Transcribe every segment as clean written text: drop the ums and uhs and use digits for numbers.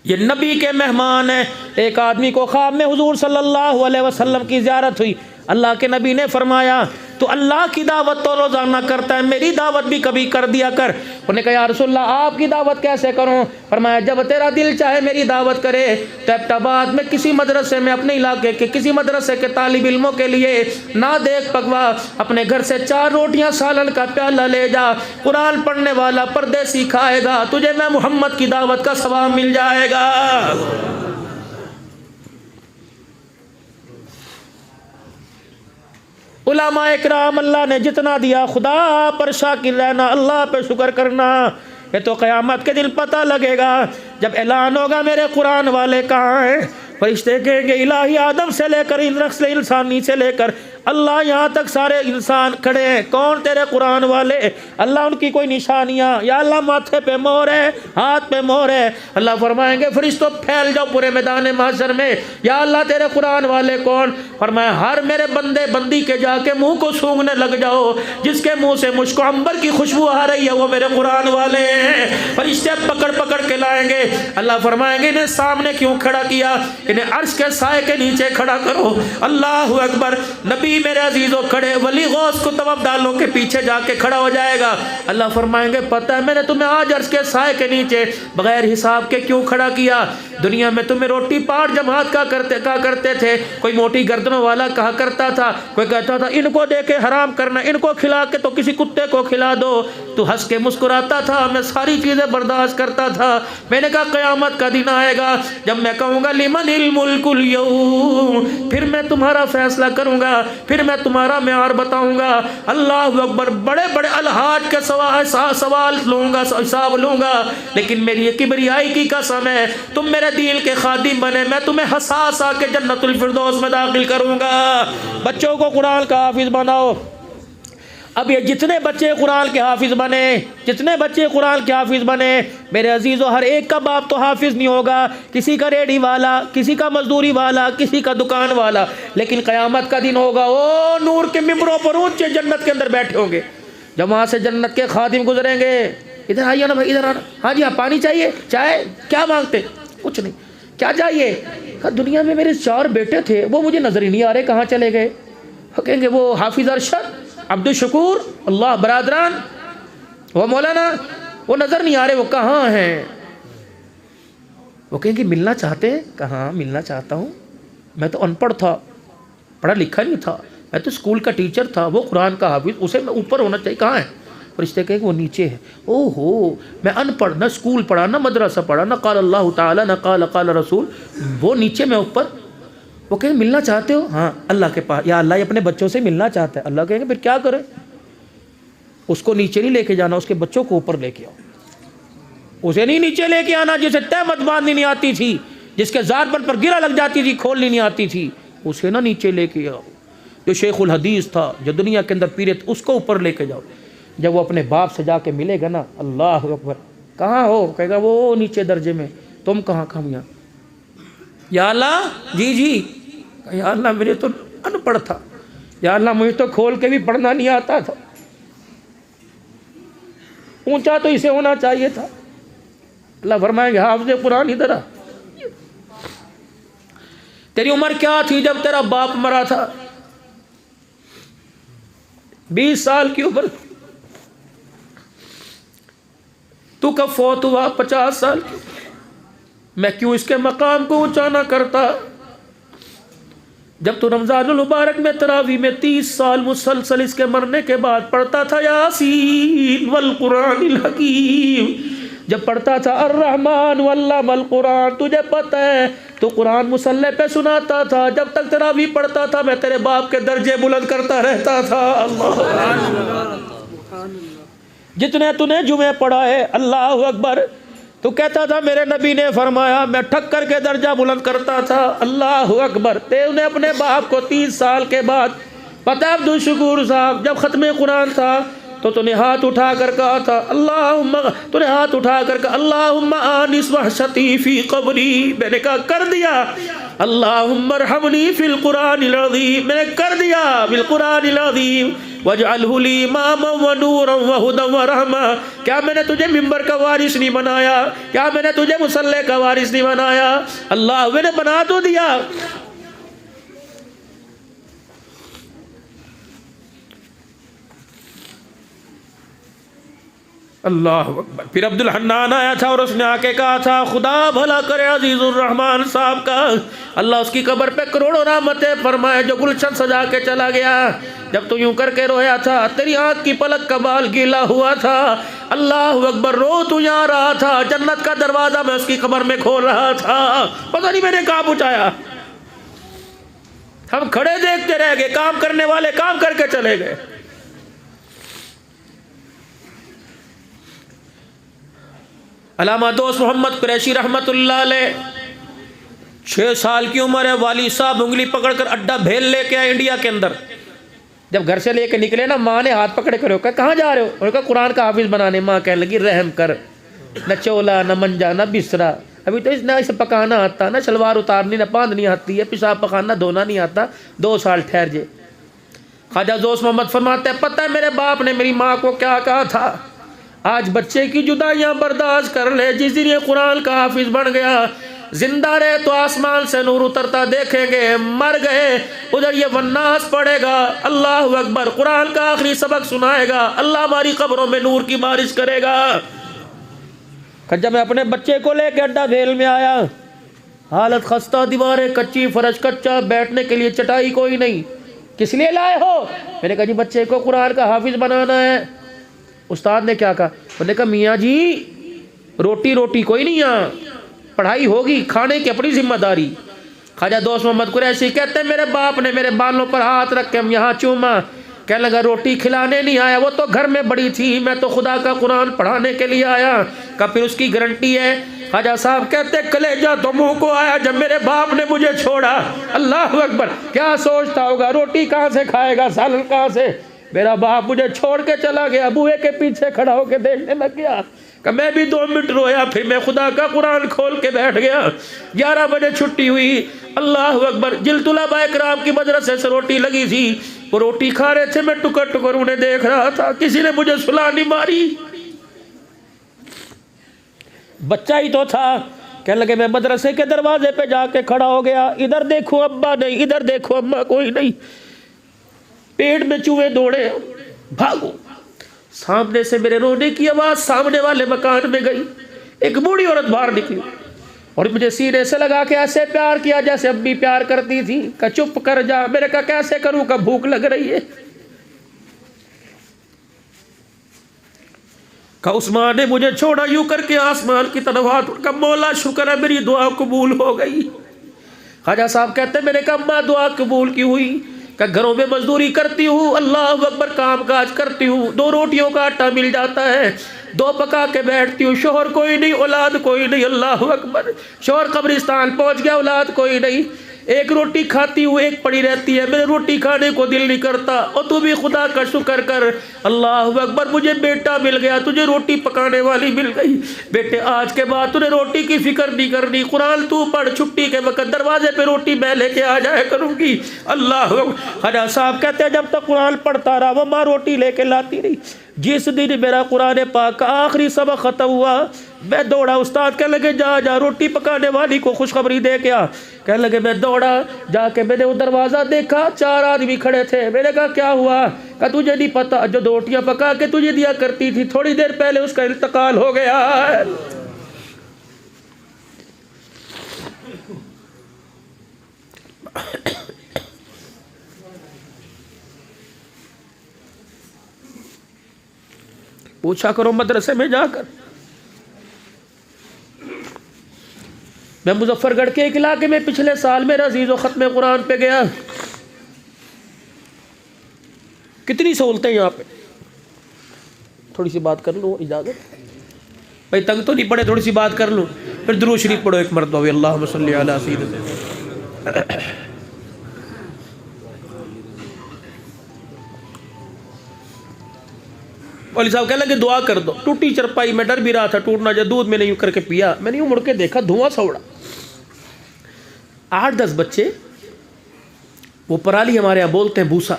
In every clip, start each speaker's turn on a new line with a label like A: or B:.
A: یہ نبی کے مہمان ہیں۔ ایک آدمی کو خواب میں حضور صلی اللہ علیہ وسلم کی زیارت ہوئی، اللہ کے نبی نے فرمایا تو اللہ کی دعوت تو روزانہ کرتا ہے، میری دعوت بھی کبھی کر دیا کر۔ انہوں نے کہا یا رسول اللہ آپ کی دعوت کیسے کروں؟ فرمایا جب تیرا دل چاہے میری دعوت کرے۔ تو ایبٹ میں کسی مدرسے میں اپنے علاقے کے کسی مدرسے کے طالب علموں کے لیے نہ دیکھ پکوا، اپنے گھر سے 4 روٹیاں سالن کا پیالہ لے جا، قرآن پڑھنے والا پردے سکھائے گا، تجھے میں محمد کی دعوت کا ثواب مل جائے گا۔ علماء اکرام اللہ نے جتنا دیا خدا پر شاکر رہنا، اللہ پہ شکر کرنا۔ یہ تو قیامت کے دن پتہ لگے گا جب اعلان ہوگا میرے قرآن والے کہاں ہیں؟ فرشتے کہیں گے الہی آدم سے لے کر نسل انسانی سے لے کر اللہ یہاں تک سارے انسان کھڑے ہیں، کون تیرے قرآن والے؟ اللہ ان کی کوئی نشانیاں، یا اللہ ماتھے پہ مور ہے، ہاتھ پہ مور ہے۔ اللہ فرمائیں گے فرشتوں پھیل جاؤ پورے میدان محشر میں، یا اللہ تیرے قرآن والے کون؟ فرمایا ہر میرے بندے بندی کے جا کے منہ کو سونگھنے لگ جاؤ، جس کے منہ سے مجھ کو عنبر کی خوشبو آ رہی ہے وہ میرے قرآن والے ہیں۔ فرشتے پکڑ پکڑ کے لائیں گے، اللہ فرمائیں گے انہیں سامنے کیوں کھڑا کیا؟ انہیں عرش کے سائے کے نیچے کھڑا کرو۔ اللہ اکبر۔ نبی میرے عزیزوں کھڑے، ولی غوث کتب ابدالوں کے پیچھے جا کے کھڑا ہو جائے گا۔ اللہ فرمائیں گے پتہ ہے میں نے تمہیں آج عرش کے سائے کے نیچے بغیر حساب کے کیوں کھڑا کیا؟ دنیا میں تمہیں روٹی پاٹ جماعت کہا کرتے تھے، کوئی موٹی گردنوں والا کہا کرتا تھا، کوئی کہتا تھا ان کو دے کے حرام کرنا، ان کو کھلا کے تو کسی کتے کو کھلا دو۔ تو ہنس کے مسکراتا تھا، میں ساری چیزیں برداشت کرتا تھا۔ میں نے کہا قیامت کا دن آئے گا جب میں کہوں گا لمن الملک اليوم، پھر میں تمہارا فیصلہ کروں گا، پھر میں تمہارا معیار بتاؤں گا۔ اللہ اکبر۔ بڑے بڑے الحاج کے سوال لوں گا، حساب لوں گا، لیکن میری یہ کبریائی کی قسم ہے تم میرے دین کے خادم بنے، میں تمہیں حساس آ کے جنت الفردوس میں داخل کروں گا۔ بچوں کو قرآن کا حافظ بناؤ۔ اب یہ جتنے بچے قرآن کے حافظ بنے، جتنے بچے قرآن کے حافظ بنے، میرے عزیزو ہر ایک کا باپ تو حافظ نہیں ہوگا، کسی کا ریڑھی والا، کسی کا مزدوری والا، کسی کا دکان والا، لیکن قیامت کا دن ہوگا وہ نور کے ممبروں پر اونچے جنت کے اندر بیٹھے ہوں گے، جب وہاں سے جنت کے خادم گزریں گے، ادھر آئیے نا بھائی، ادھر آنا، ہاں جی ہاں پانی چاہیے، چائے، کیا مانگتے؟ کچھ نہیں، کیا چاہیے؟ کہا دنیا میں میرے 4 بیٹے تھے وہ مجھے نظر ہی نہیں آ رہے، کہاں چلے گئے؟ وہ کہیں گے وہ حافظ ارشد، عبد الشکور، اللہ برادران، وہ مولانا، وہ نظر نہیں آ رہے، وہ کہاں ہیں؟ وہ کہیں گے ملنا چاہتے ہیں؟ کہاں ملنا چاہتا ہوں، میں تو ان پڑھ تھا، پڑھا لکھا نہیں تھا، میں تو اسکول کا ٹیچر تھا، وہ قرآن کا حافظ، اسے میں اوپر ہونا چاہیے، کہاں ہے؟ فرشتے کہیں کہ وہ نیچے ہے۔ او ہو، میں ان پڑھ، نہ اسکول پڑھا، نہ مدرسہ پڑھا، نہ قال اللہ تعالیٰ، نہ قال رسول، وہ نیچے میں اوپر۔ وہ کہیں ملنا چاہتے ہو؟ ہاں اللہ کے پاس، یا اللہ یہ اپنے بچوں سے ملنا چاہتا ہے۔ اللہ کہیں گے پھر کیا کرے؟ اس کو نیچے نہیں لے کے جانا، اس کے بچوں کو اوپر لے کے آؤ۔ اسے نہیں نیچے لے کے آنا جسے تہمت باندھنی نہیں آتی تھی، جس کے زاربن پر گرہ لگ جاتی تھی کھولنی نہیں آتی تھی، اسے نہ نیچے لے کے آؤ۔ جو شیخ الحدیث تھا، جو دنیا کے اندر پیرت، اس کو اوپر لے کے جاؤ۔ جب وہ اپنے باپ سے جا کے ملے گا نا، اللہ اکبر، کہاں ہو؟ کہے گا وہ نیچے درجے میں، تم کہاں؟ ہم یہاں۔ یا اللہ، جی جی، یا اللہ میرے تو ان پڑھ تھا، یا اللہ مجھے تو کھول کے بھی پڑھنا نہیں آتا تھا، اونچا تو اسے ہونا چاہیے تھا۔ اللہ فرمائیں گے حافظ قرآن ادھر آ، تیری عمر کیا تھی جب تیرا باپ مرا تھا؟ 20 سال کی عمر، تو کب فوت ہوا؟ 50 سال کی۔ میں کیوں اس کے مقام کو اونچا نہ کرتا؟ جب تو رمضان المبارک میں تراویح میں 30 سال مسلسل اس کے مرنے کے بعد پڑھتا تھا یاسین والقرآن الحکیم، جب پڑھتا تھا الرحمن واللم القرآن، تجھے پتہ ہے تو قرآن مصلی پہ سناتا تھا، جب تک تراویح پڑھتا تھا میں تیرے باپ کے درجے بلند کرتا رہتا تھا۔ اللہ، جتنے تو نے جمعے پڑھا ہے، اللہ اکبر، تو کہتا تھا میرے نبی نے فرمایا میں ٹھک کر کے درجہ بلند کرتا تھا، اللہ اکبر۔ تے انہیں اپنے باپ کو 30 سال کے بعد پتہ عبد الشکور صاحب جب ختم قرآن تھا تو نے ہاتھ اٹھا کر کہا تھا اللہم آنس وحشتی فی قبری، میں نے کہا کر دیا، اللہم ارحمنی فی القرآن العظیم، میں نے کر دیا بالقرآن العظیم، وَاجْعَلْهُ لِي إِمَامًا وَنُورًا وَهُدًى وَرَحْمَةً، کیا میں نے تجھے ممبر کا وارث نہیں بنایا؟ کیا میں نے تجھے مصلی کا وارث نہیں بنایا؟ اللہ میں نے بنا تو دیا۔ اللہ اکبر۔ پھر عبد الحنان آیا تھا اور اس نے آ کے کہا تھا خدا بھلا کرے عزیز الرحمان صاحب کا، اللہ اس کی قبر پہ کروڑوں رحمتیں فرمائے، جو گلشن سجا کے چلا گیا۔ جب تو یوں کر کے رویا تھا تیری آنکھ کی پلک کا بال گیلا ہوا تھا، اللہ اکبر، رو تو یہاں رہا تھا، جنت کا دروازہ میں اس کی قبر میں کھول رہا تھا، پتہ نہیں میں نے کہاں پہنچایا۔ ہم کھڑے دیکھتے رہ گئے، کام کرنے والے کام کر کے چلے گئے۔ علامہ دوست محمد قریشی رحمت اللہ علیہ 6 سال کی عمر ہے، والد صاحب انگلی پکڑ کر اڈا بھیل لے کے آئے انڈیا کے اندر۔ جب گھر سے لے کے نکلے نا، ماں نے ہاتھ پکڑے کرے، کہا کہاں جا رہے ہو؟ انہوں نے کہا قرآن کا حافظ بنانے۔ ماں کہنے لگی رحم کر، نہ چولا نہ منجا نہ بسرا، ابھی تو نہ اسے پکانا آتا، نہ شلوار اتارنی نہ باندھنی آتی ہے، پیشاب پخانا دھونا نہیں آتا، 2 سال ٹھہر جے۔ خواجہ دوست محمد فرماتے ہیں پتہ ہے میرے باپ نے میری ماں کو کیا کہا تھا؟ آج بچے کی جدائیاں برداشت کر لے، جس دن یہ قرآن کا حافظ بن گیا، زندہ رہے تو آسمان سے نور اترتا دیکھیں گے، مر گئے ادھر یہ والناس پڑھے گا، اللہ اکبر، قرآن کا آخری سبق سنائے گا، اللہ ہماری قبروں میں نور کی بارش کرے گا۔ جب میں اپنے بچے کو لے کے اڈا بھیل میں آیا، حالت خستہ، دیواریں کچی، فرش کچا، بیٹھنے کے لیے چٹائی کوئی نہیں۔ کس لیے لائے ہو؟ میں نے کہا جی بچے کو قرآن کا حافظ بنانا ہے۔ استاد نے کیا کہا؟ انہوں نے کہا میاں جی روٹی کوئی نہیں، یہاں پڑھائی ہوگی، کھانے کی اپنی ذمہ داری۔ خواجہ دوست محمد قریشی کہتے ہیں میرے باپ نے میرے بالوں پر ہاتھ رکھ کے ہم یہاں چوما، کہنے لگا روٹی کھلانے نہیں آیا، وہ تو گھر میں بڑی تھی، میں تو خدا کا قرآن پڑھانے کے لیے آیا۔ کہا پھر اس کی گارنٹی ہے؟ خواجہ صاحب کہتے کلیجہ تو منہ کو آیا جب میرے باپ نے مجھے چھوڑا۔ اللہ اکبر، کیا سوچتا ہوگا، روٹی کہاں سے کھائے گا، سالن کہاں سے؟ میرا باپ مجھے چھوڑ کے چلا گیا، بوئے کے پیچھے کھڑا ہو کے دیکھنے لگ گیا کہ میں بھی 2 منٹ رویا، پھر میں خدا کا قرآن کھول کے بیٹھ گیا۔ 11 بجے چھٹی ہوئی، اللہ اکبر، جل طلباء کرام کی مدرسے سے روٹی لگی تھی، وہ روٹی کھا رہے تھے، میں ٹکر ٹکر انہیں دیکھ رہا تھا، کسی نے مجھے سلا نہیں ماری۔ بچہ ہی تو تھا، کہنے لگے میں مدرسے کے دروازے پہ جا کے کھڑا ہو گیا، ادھر دیکھو ابا نہیں، ادھر دیکھو اماں کوئی نہیں، پیٹ میں چوہے دوڑے، بھاگو۔ سامنے سے میرے رونے کی آواز سامنے والے مکان میں گئی، ایک بوڑھی عورت باہر نکلی اور مجھے سینے سے لگا کے ایسے پیار کیا جیسے امی پیار کرتی تھی۔ کہا چپ کر جا۔ میں نے کہا کیسے کروں؟ کہ بھوک لگ رہی ہے۔ کہا عثمان نے مجھے چھوڑا، یوں کر کے آسمان کی طرف ہاتھ اٹھا، مولا شکر ہے میری دعا قبول ہو گئی۔ خواجہ صاحب کہتے ہیں میں نے کہا اماں دعا قبول کی ہوئی؟ کہ گھروں میں مزدوری کرتی ہوں، اللہ اکبر، کام کاج کرتی ہوں، 2 روٹیوں کا آٹا مل جاتا ہے، 2 پکا کے بیٹھتی ہوں، شوہر کوئی نہیں، اولاد کوئی نہیں، اللہ اکبر، شوہر قبرستان پہنچ گیا، اولاد کوئی نہیں، 1 روٹی کھاتی ہوں، 1 پڑی رہتی ہے، میرے روٹی کھانے کو دل نہیں کرتا، اور تو بھی خدا کا شکر کر، اللہ اکبر، مجھے بیٹا مل گیا، تجھے روٹی پکانے والی مل گئی، بیٹے آج کے بعد تجھے روٹی کی فکر نہیں کرنی، قرآن تو پڑھ، چھٹی کے وقت دروازے پہ روٹی میں لے کے آ جائے کروں گی، اللہ اکبر۔ خواجہ صاحب کہتے ہیں جب تک قرآن پڑھتا رہا وہ ماں روٹی لے کے لاتی رہی۔ جس دن میرا قرآن پاک کا آخری سبق ختم ہوا، میں دوڑا، استاد کہنے لگے جا روٹی پکانے والی کو خوشخبری دے کے آ۔ کہنے لگے میں دوڑا، جا کے میں نے وہ دروازہ دیکھا، 4 آدمی کھڑے تھے۔ میں نے کہا کیا ہوا؟ کہا تجھے نہیں پتا، جو روٹیاں پکا کے تجھے دیا کرتی تھی تھوڑی دیر پہلے اس کا انتقال ہو گیا۔ پوچھا کرو مدرسے میں جا کر۔ میں مظفر گڑھ کے ایک علاقے میں پچھلے سال میرا عزیز و ختم قرآن پہ گیا، کتنی سہولتیں یہاں پہ۔ تھوڑی سی بات کر لوں، اجازت بھائی؟ تنگ تو نہیں پڑے، تھوڑی سی بات کر لوں؟ پھر درود شریف پڑھو ایک مرتبہ، اللہم صلی علی سیدنا۔ والی صاحب کہنے لگے دعا کر دو، ٹوٹی چرپائی، میں ڈر بھی رہا تھا ٹوٹ نہ جائے، دودھ میں نے یوں کر کے پیا، میں نے یوں مڑ کے دیکھا دھواں سا اڑا، 8-10 بچے، وہ پرالی ہمارے یہاں بولتے ہیں بھوسا،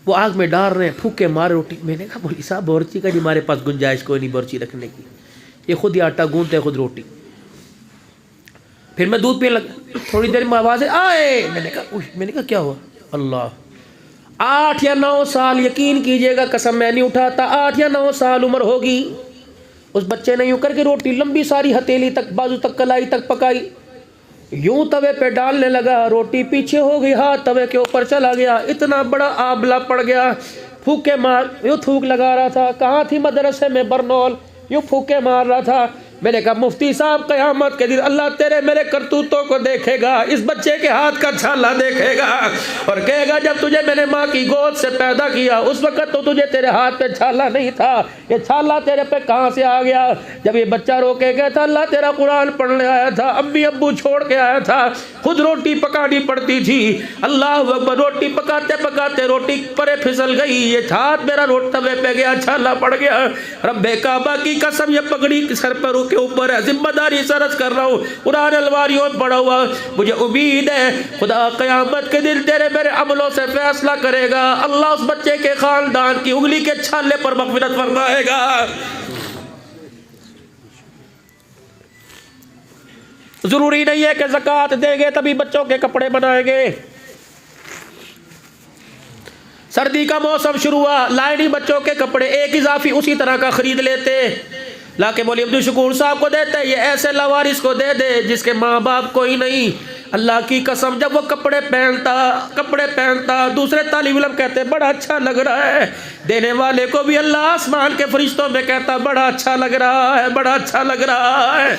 A: وہ آگ میں ڈال رہے ہیں، پھوکے مار روٹی. میں نے کہا مولوی صاحب بورچی کا جی ہمارے پاس گنجائش کوئی نہیں بورچی رکھنے کی، یہ خود ہی آٹا گوندتے خود روٹی. پھر میں دودھ پینے لگا، تھوڑی دیر میں آوازیں آئے. میں نے کہا کیا ہوا؟ اللہ، 8 یا 9 سال، یقین کیجئے گا قسم میں نہیں اٹھاتا، 8 یا 9 سال عمر ہوگی. اس بچے نے یوں کر کے روٹی لمبی ساری ہتھیلی تک، بازو تک، کلائی تک پکائی، یوں توے پہ ڈالنے لگا، روٹی پیچھے ہو گئی، ہاتھ توے کے اوپر چلا گیا، اتنا بڑا آبلہ پڑ گیا. پھوکے مار، یوں تھوک لگا رہا تھا. کہاں تھی مدرسے میں برنول، یوں پھوکے مار رہا تھا. میں نے کہا مفتی صاحب قیامت کے دن اللہ تیرے میرے کرتوتوں کو دیکھے گا، اس بچے کے ہاتھ کا چھالا دیکھے گا اور کہے گا جب تجھے میں نے ماں کی گود سے پیدا کیا اس وقت تو تجھے تیرے ہاتھ پہ چھالا نہیں تھا، یہ چھالا تیرے پہ کہاں سے آ گیا؟ جب یہ بچہ رو کے گیا تھا اللہ تیرا قرآن پڑھنے آیا تھا، امی ابو چھوڑ کے آیا تھا، خود روٹی پکانی پڑتی تھی. اللہ اکبر، روٹی پکاتے پکاتے روٹی پرے پھسل گئی، یہ ہاتھ میرا توے پہ گیا، چھالا پڑ گیا. رب کعبہ کی قسم یہ پگڑی سر پر کے اوپر ہے، ذمہ داری سرز کر رہا ہوں، قرآن الواریوں پڑھا ہوا. مجھے امید ہے خدا قیامت کے دن تیرے میرے عملوں سے فیصلہ کرے گا. اللہ اس بچے کے خاندان کی انگلی کے چھالے پر مغفرت فرمائے گا. ضروری نہیں ہے کہ زکوٰۃ دیں گے تبھی بچوں کے کپڑے بنائیں گے. سردی کا موسم شروع ہوا، لائے نہیں بچوں کے کپڑے، ایک اضافی اسی طرح کا خرید لیتے، لا کے مولوی عبدالشکور صاحب کو دیتے، یہ ایسے لاوارث کو دے دے جس کے ماں باپ کوئی نہیں. اللہ کی قسم جب وہ کپڑے پہنتا دوسرے طالب علم کہتے بڑا اچھا لگ رہا ہے، دینے والے کو بھی اللہ آسمان کے فرشتوں میں کہتا بڑا اچھا لگ رہا ہے، بڑا اچھا لگ رہا ہے.